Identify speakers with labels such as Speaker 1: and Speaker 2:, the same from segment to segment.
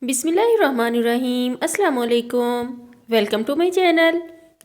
Speaker 1: बिस्मिल्लाहिर्रहमानिर्रहीम। अस्सलाम वालेकुम। Welcome to my channel.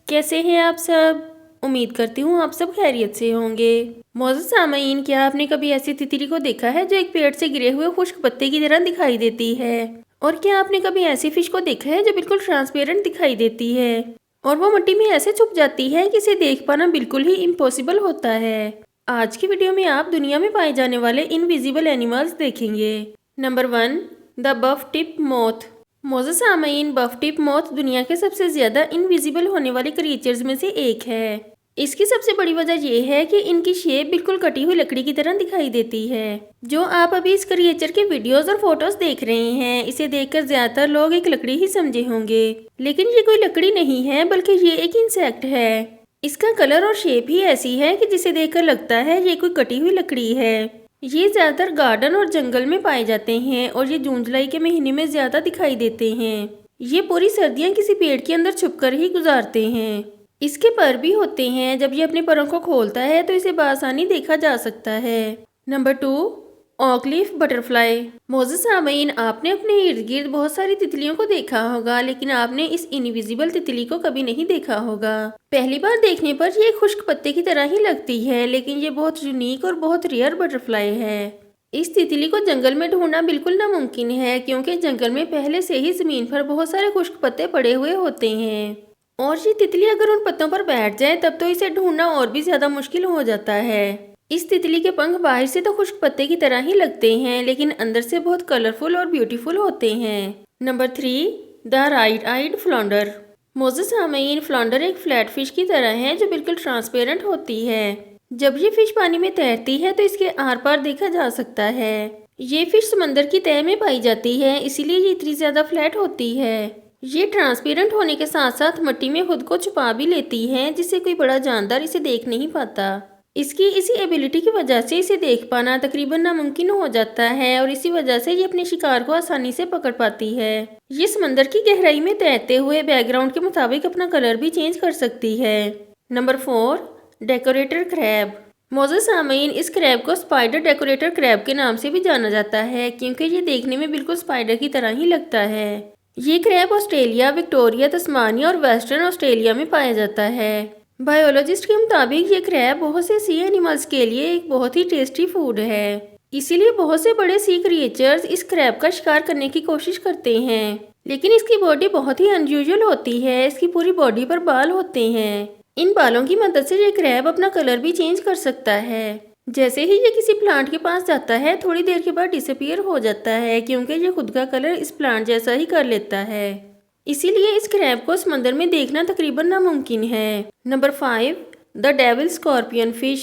Speaker 1: कैसे हैं आप सब? उम्मीद करती हूँ आप सब खैरियत से होंगे। मौजूद सामईन, क्या आपने कभी ऐसी तितली को देखा है जो एक पेड़ से गिरे हुए खुश्क पत्ते की तरह दिखाई देती है? और क्या आपने कभी ऐसी फिश को देखा है जो बिल्कुल ट्रांसपेरेंट दिखाई देती है और वो मिट्टी में ऐसे छुप जाती है कि इसे देख पाना बिल्कुल ही इम्पॉसिबल होता है? आज की वीडियो में आप दुनिया में पाए जाने वाले इनविजिबल एनिमल्स देखेंगे। Number 1, the buff tip moth. मोज़ेज़ सामईन, बफ टिप मोथ दुनिया के सबसे ज्यादा इनविजिबल होने वाले क्रिएचर्स में से एक है। इसकी सबसे बड़ी वजह यह है कि इनकी शेप बिल्कुल कटी हुई लकड़ी की तरह दिखाई देती है। जो आप अभी इस क्रिएचर के वीडियोस और फोटोज देख रहे हैं, इसे देखकर ज्यादातर लोग एक लकड़ी ही समझे होंगे, लेकिन ये कोई लकड़ी नहीं है बल्कि ये एक इंसेक्ट है। इसका कलर और शेप ही ऐसी है कि जिसे देखकर लगता है ये कोई कटी हुई लकड़ी है। ये ज्यादातर गार्डन और जंगल में पाए जाते हैं और ये जून जुलाई के महीने में ज्यादा दिखाई देते हैं। ये पूरी सर्दियां किसी पेड़ के अंदर छुपकर ही गुजारते हैं। इसके पर भी होते हैं। जब ये अपने परों को खोलता है तो इसे बआसानी देखा जा सकता है। Number 2, oakleaf butterfly. मोज़ेज़ सामईन, आपने अपने इर्द गिर्द बहुत सारी तितलियों को देखा होगा, लेकिन आपने इस इनविजिबल तितली को कभी नहीं देखा होगा। पहली बार देखने पर ये खुश्क पत्ते की तरह ही लगती है, लेकिन ये बहुत यूनिक और बहुत रेयर बटरफ्लाई है। इस तितली को जंगल में ढूंढना बिल्कुल नामुमकिन है, क्योंकि जंगल में पहले से ही जमीन पर बहुत सारे खुश्क पत्ते पड़े हुए होते हैं और ये तितली अगर उन पत्तों पर बैठ जाए तब तो इसे ढूंढना और भी ज्यादा मुश्किल हो जाता है। इस तितली के पंख बाहर से तो खुश्क पत्ते की तरह ही लगते हैं, लेकिन अंदर से बहुत कलरफुल और ब्यूटीफुल होते हैं। Number 3, the right eyed फ्लॉन्डर। Moses सामईन, फ्लॉन्डर एक फ्लैट फिश की तरह है जो बिल्कुल ट्रांसपेरेंट होती है। जब ये फिश पानी में तैरती है तो इसके आर पार देखा जा सकता है। ये फिश समंदर की तह में पाई जाती है, इसीलिए ये इतनी ज्यादा फ्लैट होती है। ये ट्रांसपेरेंट होने के साथ साथ मिट्टी में खुद को छुपा भी लेती है, जिससे कोई बड़ा जानदार इसे देख नहीं पाता। इसकी इसी एबिलिटी की वजह से इसे देख पाना तकरीबन नामुमकिन हो जाता है और इसी वजह से ये अपने शिकार को आसानी से पकड़ पाती है। ये समंदर की गहराई में तैरते हुए बैकग्राउंड के मुताबिक अपना कलर भी चेंज कर सकती है। Number 4, decorator crab. मोज़ेज़ सामईन, इस क्रैब को स्पाइडर डेकोरेटर क्रैब के नाम से भी जाना जाता है, क्योंकि ये देखने में बिल्कुल स्पाइडर की तरह ही लगता है। ये क्रैब ऑस्ट्रेलिया, विक्टोरिया, तस्मानिया और वेस्टर्न ऑस्ट्रेलिया में पाया जाता है। बायोलॉजिस्ट के मुताबिक ये क्रैब बहुत से सी एनिमल्स के लिए एक बहुत ही टेस्टी फूड है, इसीलिए बहुत से बड़े सी क्रिएचर्स इस क्रैब का शिकार करने की कोशिश करते हैं। लेकिन इसकी बॉडी बहुत ही अनयूजुअल होती है। इसकी पूरी बॉडी पर बाल होते हैं। इन बालों की मदद से ये क्रैब अपना कलर भी चेंज कर सकता है। जैसे ही ये किसी प्लांट के पास जाता है, थोड़ी देर के बाद डिसअपीयर हो जाता है, क्योंकि ये खुद का कलर इस प्लांट जैसा ही कर लेता है। इसीलिए इस क्रैब को समंदर में देखना तकरीबन नामुमकिन है। Number 5, the devil scorpion fish.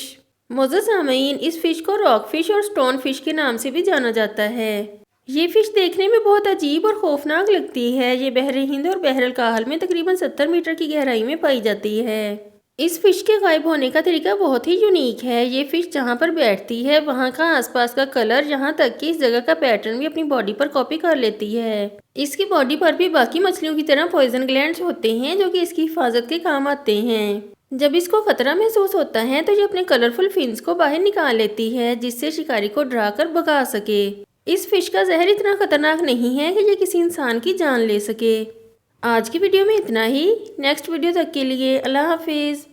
Speaker 1: मोज़ेज़ सामईन, इस फिश को रॉक फिश और स्टोन फिश के नाम से भी जाना जाता है। ये फिश देखने में बहुत अजीब और खौफनाक लगती है। ये बहर हिंद और बहर काहल में तकरीबन 70 मीटर की गहराई में पाई जाती है। इस फिश के गायब होने का तरीका बहुत ही यूनिक है। ये फिश जहाँ पर बैठती है वहाँ का आसपास का कलर, यहाँ तक कि इस जगह का पैटर्न भी अपनी बॉडी पर कॉपी कर लेती है। इसकी बॉडी पर भी बाकी मछलियों की तरह पॉइजन ग्लैंड्स होते हैं, जो कि इसकी हिफाजत के काम आते हैं। जब इसको खतरा महसूस होता है तो ये अपने कलरफुल फिन्स को बाहर निकाल लेती है, जिससे शिकारी को डरा कर भगा सके। इस फिश का जहर इतना खतरनाक नहीं है कि ये किसी इंसान की जान ले सके। आज की वीडियो में इतना ही। नेक्स्ट वीडियो तक के लिए अल्लाह हाफिज।